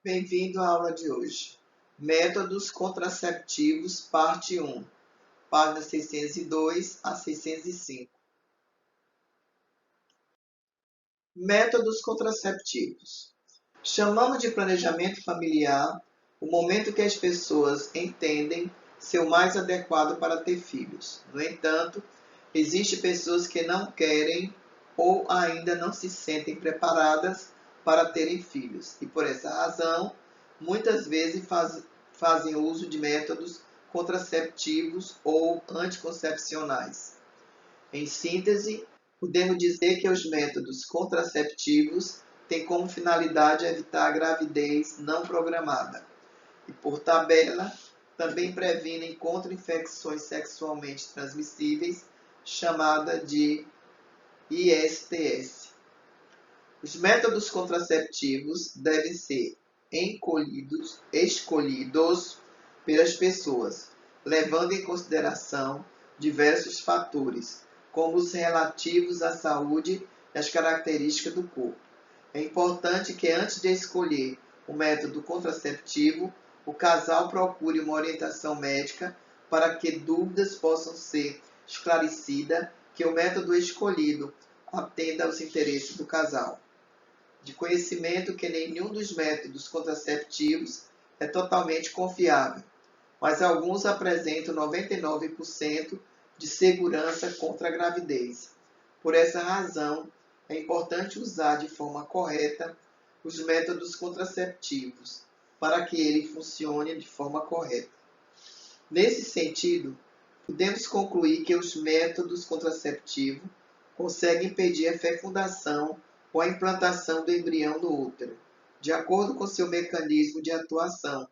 Bem-vindo à aula de hoje. Métodos contraceptivos, parte 1, páginas 602 a 605. Métodos contraceptivos. Chamamos de planejamento familiar o momento que as pessoas entendem ser o mais adequado para ter filhos. No entanto, existem pessoas que não querem ou ainda não se sentem preparadas para terem filhos e, por essa razão, muitas vezes fazem uso de métodos contraceptivos ou anticoncepcionais. Em síntese, podemos dizer que os métodos contraceptivos têm como finalidade evitar a gravidez não programada e, por tabela, também previnem contra infecções sexualmente transmissíveis, chamada de ISTS. Os métodos contraceptivos devem ser escolhidos pelas pessoas, levando em consideração diversos fatores, como os relativos à saúde e às características do corpo. É importante que, antes de escolher o método contraceptivo, o casal procure uma orientação médica para que dúvidas possam ser esclarecidas, que o método escolhido atenda aos interesses do casal. De conhecimento que nenhum dos métodos contraceptivos é totalmente confiável, mas alguns apresentam 99% de segurança contra a gravidez. Por essa razão, é importante usar de forma correta os métodos contraceptivos para que ele funcione de forma correta. Nesse sentido, podemos concluir que os métodos contraceptivos conseguem impedir a fecundação ou a implantação do embrião no útero, de acordo com seu mecanismo de atuação.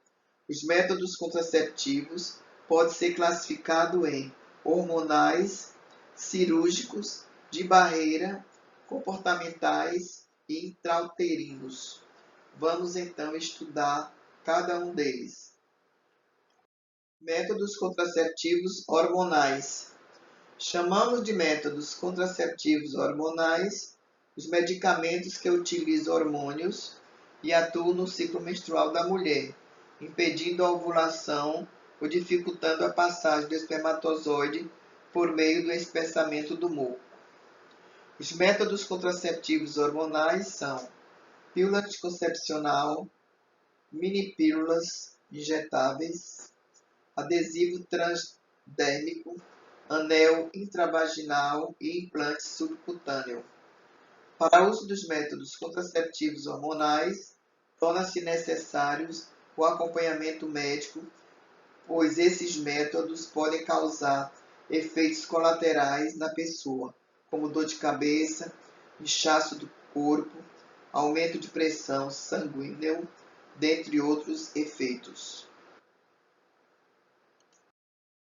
Os métodos contraceptivos podem ser classificados em hormonais, cirúrgicos, de barreira, comportamentais e intrauterinos. Vamos então estudar cada um deles. Métodos contraceptivos hormonais. Chamamos de métodos contraceptivos hormonais os medicamentos que utilizam hormônios e atuam no ciclo menstrual da mulher, impedindo a ovulação ou dificultando a passagem do espermatozoide por meio do espessamento do muco. Os métodos contraceptivos hormonais são pílula anticoncepcional, minipílulas injetáveis, adesivo transdérmico, anel intravaginal e implante subcutâneo. Para o uso dos métodos contraceptivos hormonais, torna-se necessário o acompanhamento médico, pois esses métodos podem causar efeitos colaterais na pessoa, como dor de cabeça, inchaço do corpo, aumento de pressão sanguínea, dentre outros efeitos.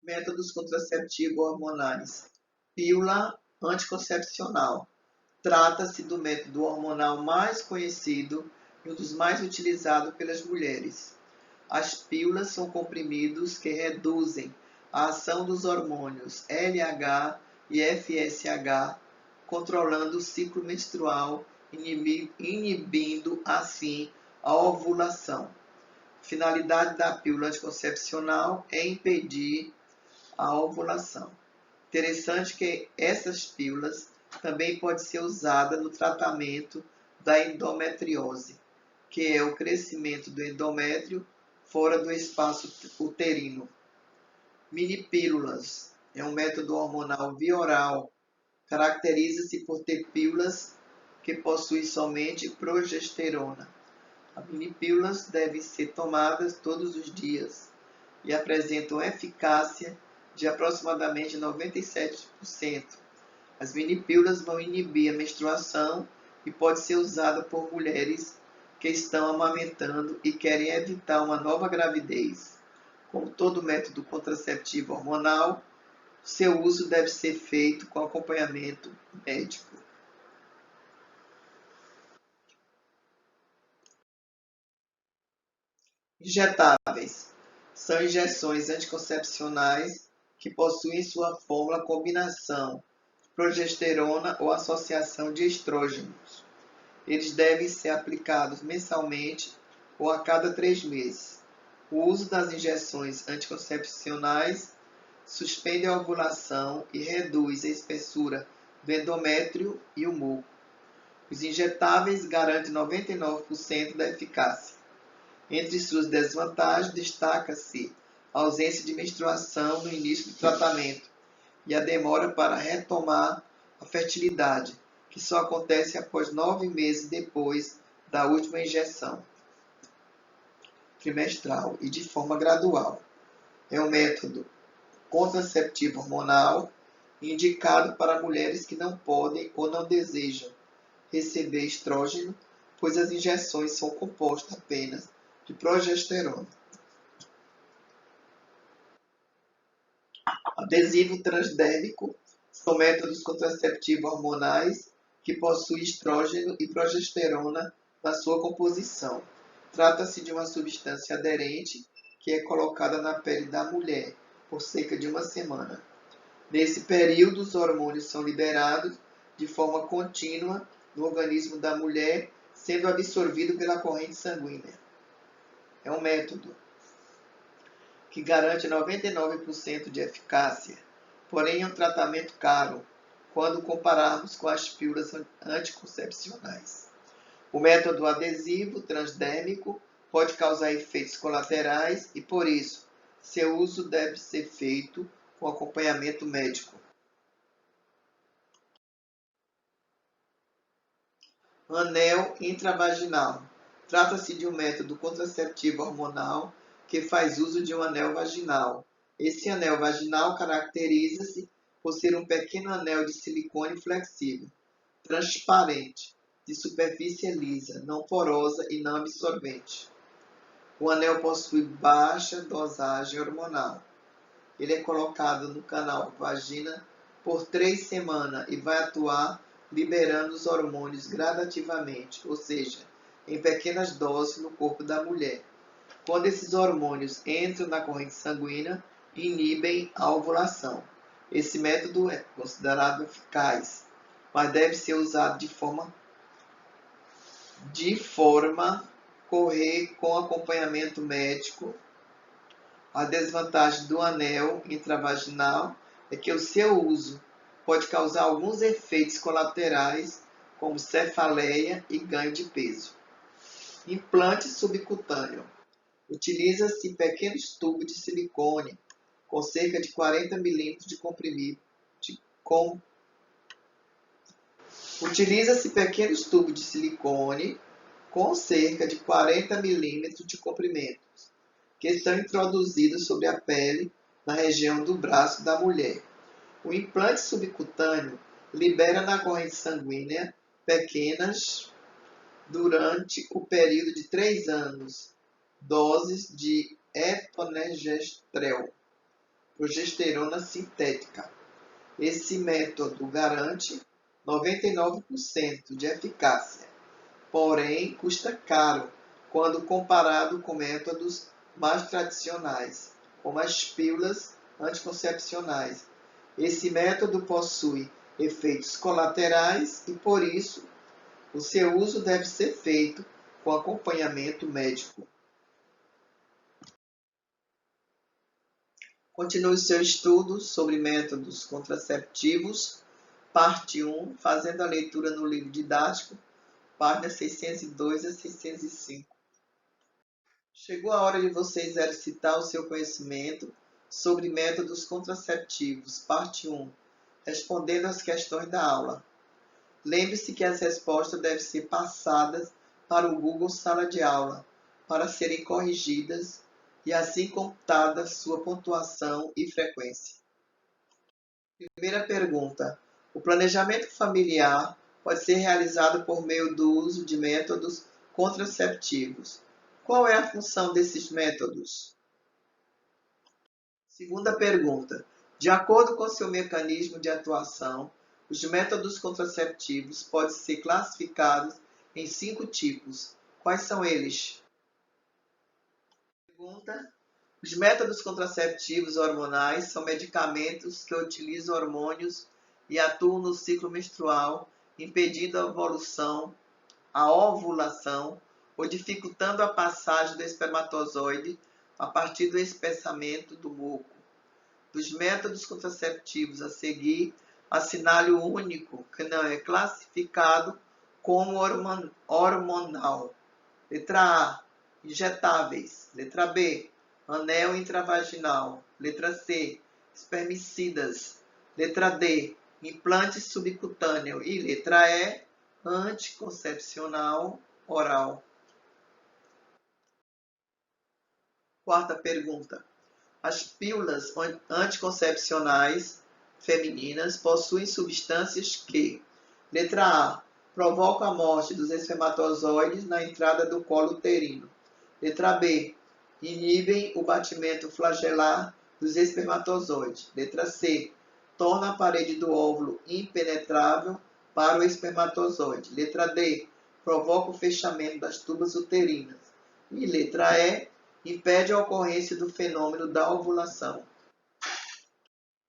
Métodos contraceptivos hormonais. Pílula anticoncepcional. Trata-se do método hormonal mais conhecido e um dos mais utilizados pelas mulheres. As pílulas são comprimidos que reduzem a ação dos hormônios LH e FSH, controlando o ciclo menstrual, inibindo assim a ovulação. A finalidade da pílula anticoncepcional é impedir a ovulação. Interessante que essas pílulas também podem ser usadas no tratamento da endometriose, que é o crescimento do endométrio fora do espaço uterino. Minipílulas é um método hormonal via oral. Caracteriza-se por ter pílulas que possuem somente progesterona. As minipílulas devem ser tomadas todos os dias e apresentam eficácia de aproximadamente 97%. As minipílulas vão inibir a menstruação e pode ser usada por mulheres que estão amamentando e querem evitar uma nova gravidez. Como todo método contraceptivo hormonal, seu uso deve ser feito com acompanhamento médico. Injetáveis. São injeções anticoncepcionais que possuem sua fórmula combinação de progesterona ou associação de estrógenos. Eles devem ser aplicados mensalmente ou a cada 3 meses. O uso das injeções anticoncepcionais suspende a ovulação e reduz a espessura do endométrio e o muco. Os injetáveis garantem 99% da eficácia. Entre suas desvantagens, destaca-se a ausência de menstruação no início do tratamento e a demora para retomar a fertilidade, que só acontece após 9 meses depois da última injeção trimestral e de forma gradual. É um método contraceptivo hormonal indicado para mulheres que não podem ou não desejam receber estrógeno, pois as injeções são compostas apenas de progesterona. Adesivo transdérmico são métodos contraceptivos hormonais que possuem estrógeno e progesterona na sua composição. Trata-se de uma substância aderente que é colocada na pele da mulher por cerca de uma semana. Nesse período, os hormônios são liberados de forma contínua no organismo da mulher, sendo absorvido pela corrente sanguínea. É um método que garante 99% de eficácia, porém é um tratamento caro quando compararmos com as pílulas anticoncepcionais. O método adesivo transdérmico pode causar efeitos colaterais e, por isso, seu uso deve ser feito com acompanhamento médico. Anel intravaginal. Trata-se de um método contraceptivo hormonal que faz uso de um anel vaginal. Esse anel vaginal caracteriza-se por ser um pequeno anel de silicone flexível, transparente, de superfície lisa, não porosa e não absorvente. O anel possui baixa dosagem hormonal. Ele é colocado no canal vagina por 3 semanas e vai atuar liberando os hormônios gradativamente, ou seja, em pequenas doses no corpo da mulher. Quando esses hormônios entram na corrente sanguínea, inibem a ovulação. Esse método é considerado eficaz, mas deve ser usado de forma correr com acompanhamento médico. A desvantagem do anel intravaginal é que o seu uso pode causar alguns efeitos colaterais, como cefaleia e ganho de peso. Implante subcutâneo. Utiliza-se pequenos tubos de silicone com cerca de 40 ml de comprimido. Utiliza-se pequenos tubos de silicone com cerca de 40 ml de comprimento, que são introduzidos sobre a pele na região do braço da mulher. O implante subcutâneo libera na corrente sanguínea pequenas durante o período de 3 anos doses de etonegestrel, progesterona sintética. Esse método garante 99% de eficácia, porém custa caro quando comparado com métodos mais tradicionais, como as pílulas anticoncepcionais. Esse método possui efeitos colaterais e, por isso, o seu uso deve ser feito com acompanhamento médico. Continue seu estudo sobre métodos contraceptivos, parte 1, fazendo a leitura no livro didático, páginas 602 a 605. Chegou a hora de você exercitar o seu conhecimento sobre métodos contraceptivos, parte 1, respondendo às questões da aula. Lembre-se que as respostas devem ser passadas para o Google Sala de Aula, para serem corrigidas e assim computada sua pontuação e frequência. Primeira pergunta. O planejamento familiar pode ser realizado por meio do uso de métodos contraceptivos. Qual é a função desses métodos? Segunda pergunta. De acordo com seu mecanismo de atuação, os métodos contraceptivos podem ser classificados em 5 tipos. Quais são eles? Pergunta. Os métodos contraceptivos hormonais são medicamentos que utilizam hormônios e atuam no ciclo menstrual, impedindo a ovulação ou dificultando a passagem do espermatozoide a partir do espessamento do muco. Dos métodos contraceptivos a seguir, assinale o único que não é classificado como hormonal. Letra A, injetáveis. Letra B, anel intravaginal. Letra C, espermicidas. Letra D, implante subcutâneo. E letra E, anticoncepcional oral. Quarta pergunta. As pílulas anticoncepcionais femininas possuem substâncias que: letra A, provocam a morte dos espermatozoides na entrada do colo uterino. Letra B, inibem o batimento flagelar dos espermatozoides. Letra C, torna a parede do óvulo impenetrável para o espermatozoide. Letra D, provoca o fechamento das tubas uterinas. E letra E, impede a ocorrência do fenômeno da ovulação.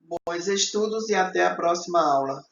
Bons estudos e até a próxima aula.